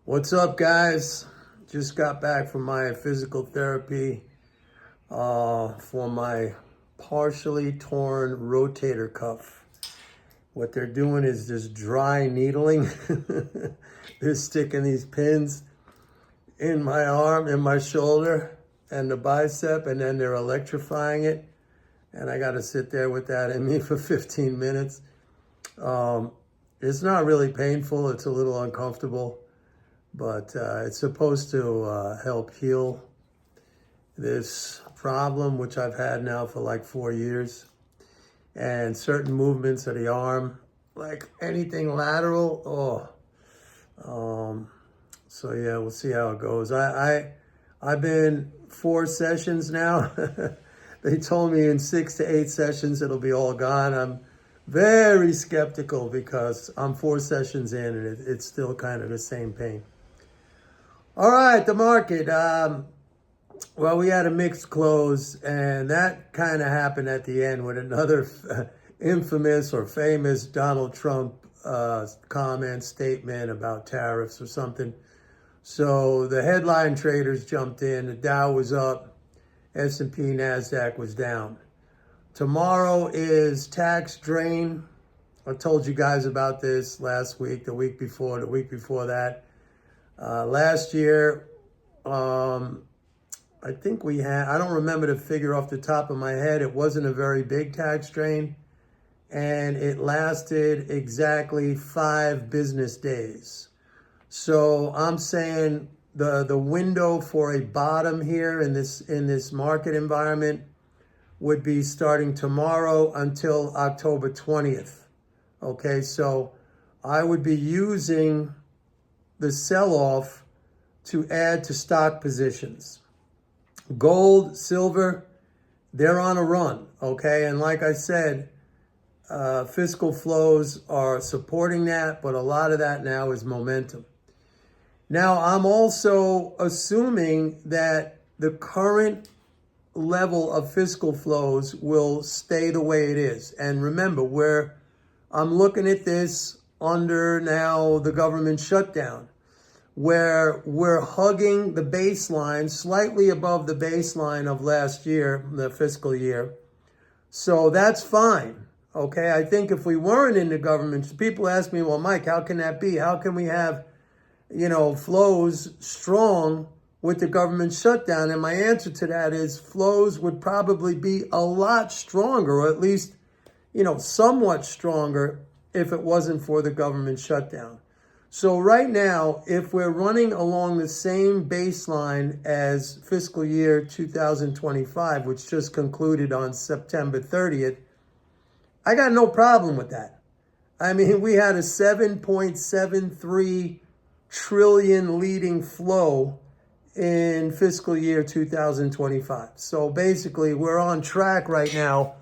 What's up, guys? Just got back from my physical therapy for my partially torn rotator cuff. What they're doing is just dry needling. They're sticking these pins in my arm, in my shoulder, and the bicep, and then they're electrifying it. And I got to sit there with that in me for 15 minutes. It's not really painful. It's a little uncomfortable. But it's supposed to help heal this problem, which I've had now for like 4 years. And certain movements of the arm, like anything lateral, so yeah, we'll see how it goes. I've been 4 sessions now. They told me in 6 to 8 sessions it'll be all gone. I'm very skeptical because I'm 4 sessions in and it's still kind of the same pain. All right, the market. Well, we had a mixed close, and that kind of happened at the end with another infamous or famous Donald Trump statement about tariffs or something. So the headline traders jumped in. The Dow was up. S&P, NASDAQ was down. Tomorrow is tax drain. I told you guys about this last week, the week before that. Last year, I think we had, I don't remember the figure off the top of my head. It wasn't a very big tax drain, and it lasted exactly 5 business days. So I'm saying the window for a bottom here in this market environment would be starting tomorrow until October 20th. Okay, so I would be using the sell-off to add to stock positions. Gold, silver, they're on a run, okay? And like I said, fiscal flows are supporting that, but a lot of that now is momentum. Now, I'm also assuming that the current level of fiscal flows will stay the way it is. And remember, I'm looking at this under now the government shutdown, where we're hugging the baseline, slightly above the baseline of last year, the fiscal year. So that's fine, okay? I think if we weren't in the government, people ask me, well, Mike, how can that be? How can we have, flows strong with the government shutdown? And my answer to that is flows would probably be a lot stronger, or at least, somewhat stronger if it wasn't for the government shutdown. So right now, if we're running along the same baseline as fiscal year 2025, which just concluded on September 30th, I got no problem with that. I mean, we had a 7.73 trillion leading flow in fiscal year 2025. So basically, we're on track right now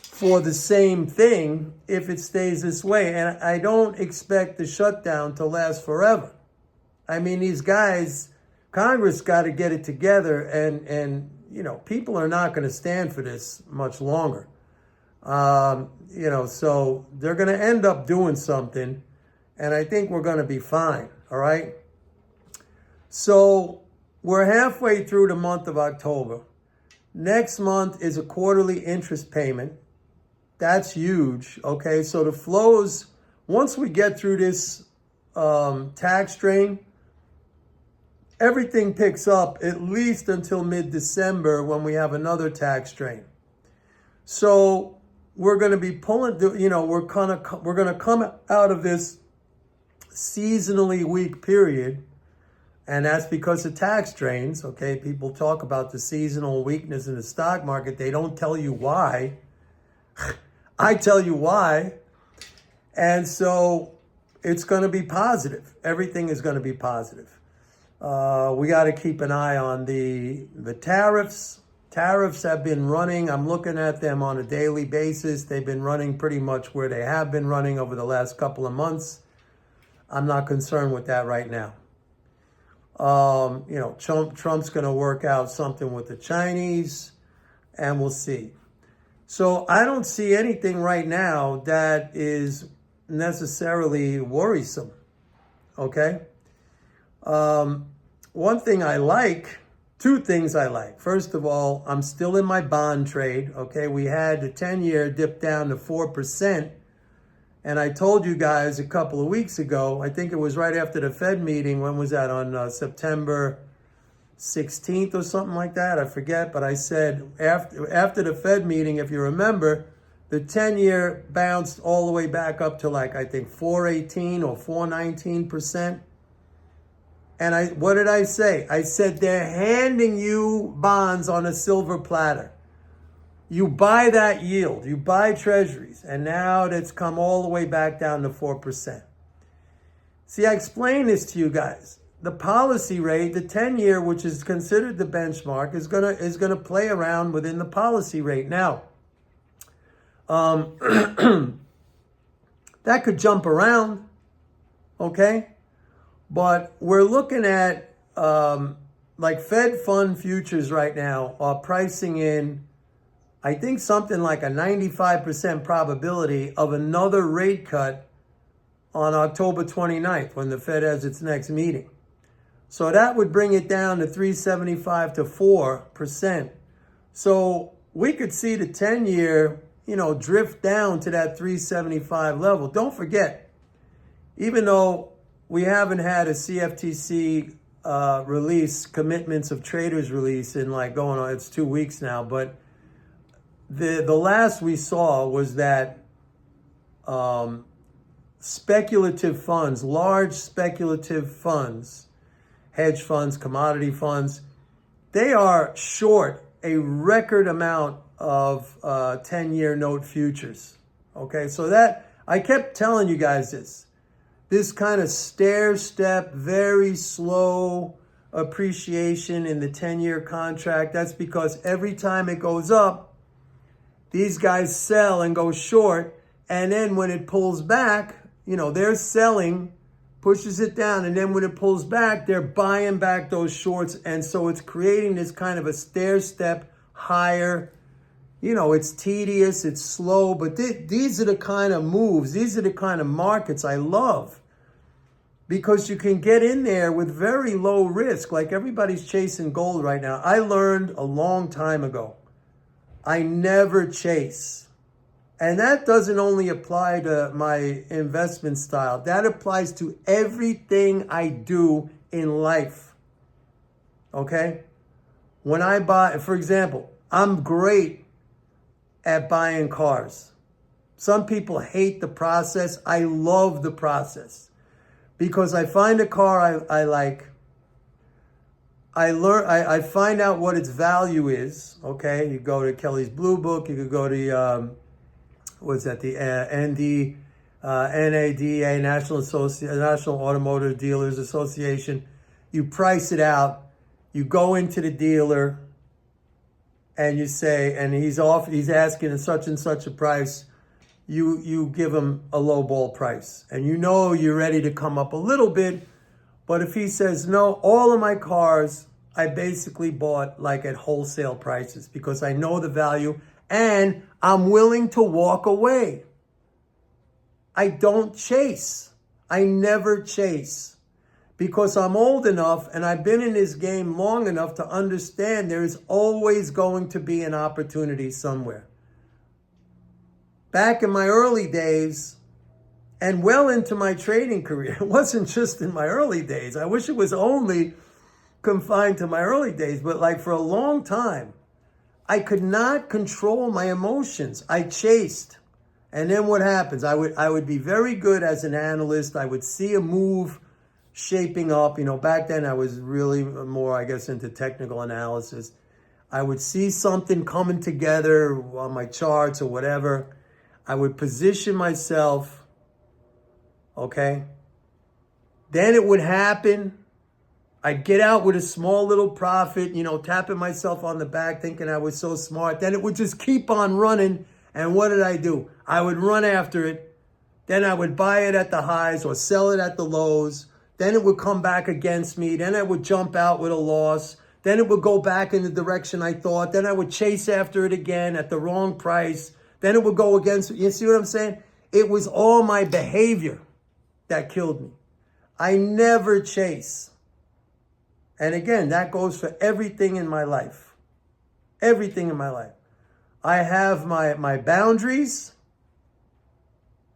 for the same thing if it stays this way. And I don't expect the shutdown to last forever. I mean, these guys, Congress got to get it together, and people are not going to stand for this much longer. So they're going to end up doing something, and I think we're going to be fine, all right? So we're halfway through the month of October. Next month is a quarterly interest payment. That's huge, okay? So the flows, once we get through this tax drain, everything picks up at least until mid-December when we have another tax drain. So we're going to be pulling, we're going to come out of this seasonally weak period, and that's because of tax drains, okay? People talk about the seasonal weakness in the stock market. They don't tell you why. I tell you why. And so it's going to be positive. Everything is going to be positive. We got to keep an eye on the tariffs. Tariffs have been running. I'm looking at them on a daily basis. They've been running pretty much where they have been running over the last couple of months. I'm not concerned with that right now. Trump's going to work out something with the Chinese, and we'll see. So I don't see anything right now that is necessarily worrisome, okay? One thing I like, two things I like. First of all, I'm still in my bond trade. Okay, we had the 10-year dip down to 4%. And I told you guys a couple of weeks ago, I think it was right after the Fed meeting. When was that? On September 16th or something like that. I forget. But I said after the Fed meeting, if you remember, the 10-year bounced all the way back up to like, I think 418 or 419%. And what did I say? I said, they're handing you bonds on a silver platter. You buy that yield, you buy treasuries, and now it's come all the way back down to 4%. See, I explained this to you guys. The policy rate, the 10-year, which is considered the benchmark, is gonna play around within the policy rate. Now, that could jump around, okay? But we're looking at like Fed fund futures right now are pricing in, I think, something like a 95% probability of another rate cut on October 29th when the Fed has its next meeting. So that would bring it down to 3.75 to 4%. So we could see the 10-year, drift down to that 3.75 level. Don't forget, even though we haven't had a CFTC release, commitments of traders release in like going on, it's 2 weeks now, but the last we saw was that speculative funds, large speculative funds, hedge funds, commodity funds, they are short a record amount of 10-year note futures. Okay, so that, I kept telling you guys this kind of stair-step, very slow appreciation in the 10-year contract. That's because every time it goes up, these guys sell and go short. And then when it pulls back, they're selling, pushes it down. And then when it pulls back, they're buying back those shorts. And so it's creating this kind of a stair-step higher. It's tedious, it's slow. But these are the kind of moves, these are the kind of markets I love. Because you can get in there with very low risk. Like everybody's chasing gold right now. I learned a long time ago, I never chase. And that doesn't only apply to my investment style. That applies to everything I do in life. Okay? When I buy, for example, I'm great at buying cars. Some people hate the process. I love the process. Because I find a car I like, I find out what its value is. Okay, you go to Kelly's Blue Book, you could go to NADA, National Automotive Dealers Association. You price it out. You go into the dealer, and you say, and he's asking such and such a price. You give him a low ball price, and you're ready to come up a little bit. But if he says, no, all of my cars, I basically bought like at wholesale prices because I know the value and I'm willing to walk away. I don't chase. I never chase because I'm old enough and I've been in this game long enough to understand there is always going to be an opportunity somewhere. Back in my early days, and well into my trading career, it wasn't just in my early days. I wish it was only confined to my early days, but like for a long time, I could not control my emotions. I chased. And then what happens? I would be very good as an analyst. I would see a move shaping up. Back then I was really more, I guess, into technical analysis. I would see something coming together on my charts or whatever. I would position myself, okay? Then it would happen. I'd get out with a small little profit, tapping myself on the back, thinking I was so smart. Then it would just keep on running. And what did I do? I would run after it. Then I would buy it at the highs or sell it at the lows. Then it would come back against me. Then I would jump out with a loss. Then it would go back in the direction I thought. Then I would chase after it again at the wrong price. Then it would go against, you see what I'm saying? It was all my behavior that killed me. I never chase. And again, that goes for everything in my life. Everything in my life. I have my boundaries,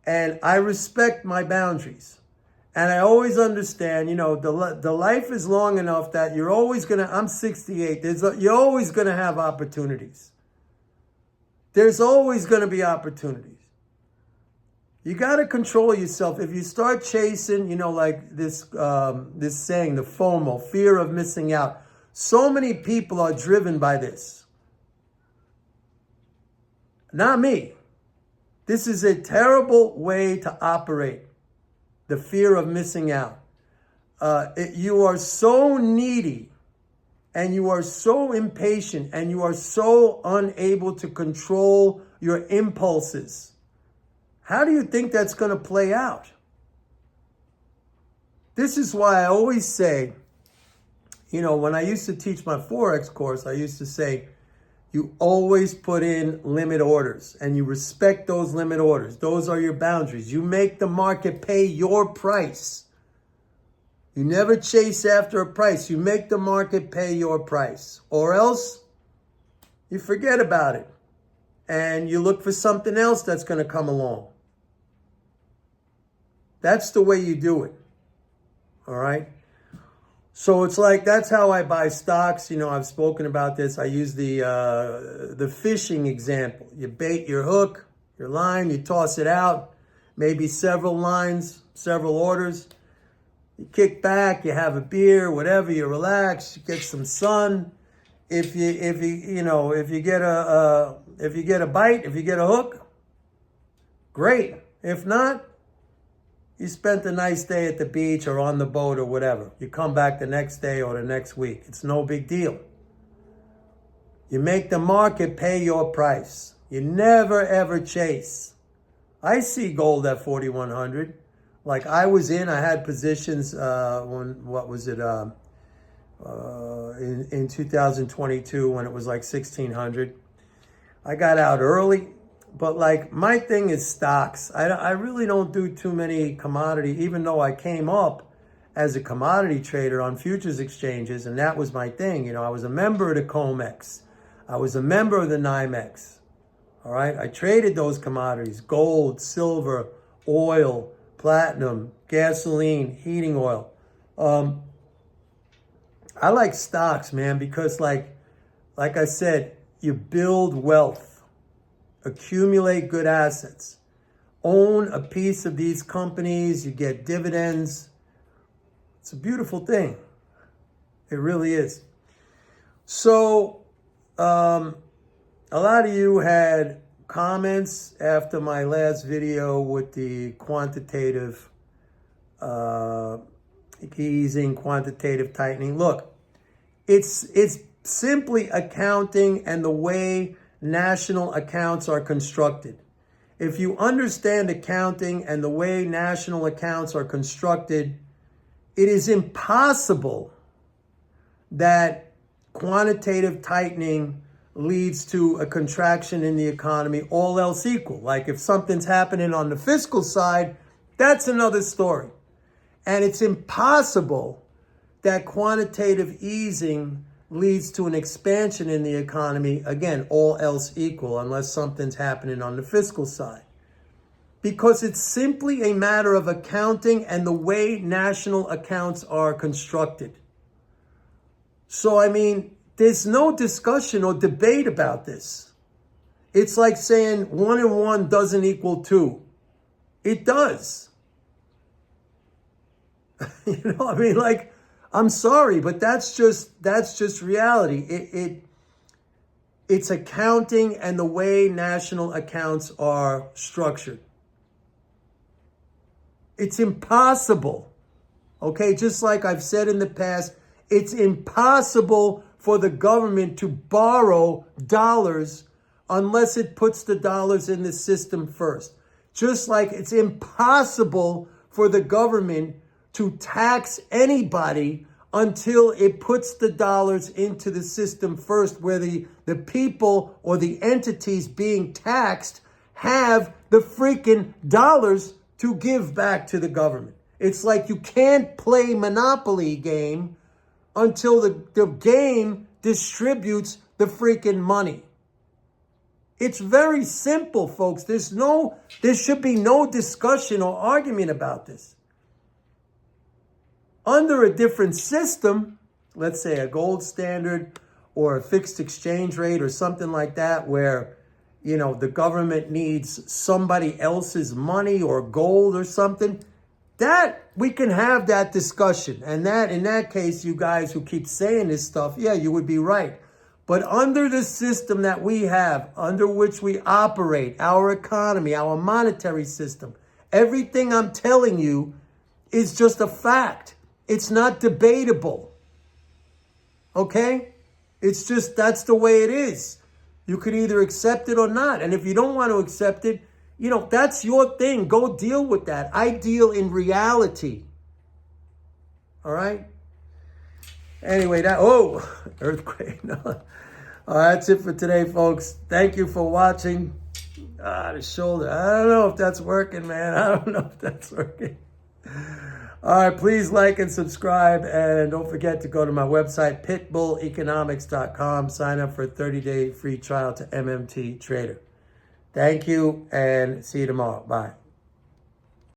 and I respect my boundaries. And I always understand, the life is long enough that you're always going to, I'm 68, you're always going to have opportunities. There's always going to be opportunities. You got to control yourself. If you start chasing, like this saying, the FOMO, fear of missing out. So many people are driven by this. Not me. This is a terrible way to operate. The fear of missing out. You are so needy, and you are so impatient, and you are so unable to control your impulses. How do you think that's going to play out? This is why I always say, when I used to teach my Forex course, I used to say, you always put in limit orders, and you respect those limit orders. Those are your boundaries. You make the market pay your price. You never chase after a price. You make the market pay your price, or else you forget about it and you look for something else that's going to come along. That's the way you do it. All right. So it's like, that's how I buy stocks. I've spoken about this. I use the fishing example. You bait your hook, your line, you toss it out, maybe several lines, several orders. You kick back, you have a beer, whatever, you relax, you get some sun. If you get a bite, if you get a hook, great. If not, you spent a nice day at the beach or on the boat or whatever. You come back the next day or the next week. It's no big deal. You make the market pay your price. You never, ever chase. I see gold at 4,100. Like I had positions in 2022 when it was like 1,600. I got out early. But like my thing is stocks. I really don't do too many commodity, even though I came up as a commodity trader on futures exchanges, and that was my thing. I was a member of the COMEX. I was a member of the NYMEX. All right. I traded those commodities: gold, silver, oil, platinum, gasoline, heating oil. I like stocks, man, because like I said, you build wealth. Accumulate good assets. Own a piece of these companies. You get dividends. It's a beautiful thing. It really is. So, a lot of you had comments after my last video with the quantitative easing, quantitative tightening. Look, it's simply accounting and the way national accounts are constructed. If you understand accounting and the way national accounts are constructed, it is impossible that quantitative tightening leads to a contraction in the economy, all else equal. Like if something's happening on the fiscal side, that's another story. And it's impossible that quantitative easing leads to an expansion in the economy, again, all else equal, unless something's happening on the fiscal side. Because it's simply a matter of accounting and the way national accounts are constructed. So, there's no discussion or debate about this. It's like saying 1 and 1 doesn't equal 2. It does. I'm sorry, but that's just reality. It's accounting and the way national accounts are structured. It's impossible. Okay, just like I've said in the past, it's impossible for the government to borrow dollars unless it puts the dollars in the system first. Just like it's impossible for the government to tax anybody until it puts the dollars into the system first, where the people or the entities being taxed have the freaking dollars to give back to the government. It's like you can't play Monopoly game until the game distributes the freaking money. It's very simple, folks. There should be no discussion or argument about this. Under a different system, let's say a gold standard or a fixed exchange rate or something like that, where, you know, the government needs somebody else's money or gold or something, that we can have that discussion. And that, in that case, you guys who keep saying this stuff, yeah, you would be right. But under the system that we have, under which we operate, our economy, our monetary system, everything I'm telling you is just a fact. It's not debatable. Okay? It's just, that's the way it is. You can either accept it or not. And if you don't want to accept it, you know, that's your thing. Go deal with that. I deal in reality. All right? Anyway, earthquake. No. All right, that's it for today, folks. Thank you for watching. The shoulder. I don't know if that's working, man. I don't know if that's working. All right, please like and subscribe. And don't forget to go to my website, pitbulleconomics.com. Sign up for a 30-day free trial to MMT Trader. Thank you, and see you tomorrow. Bye.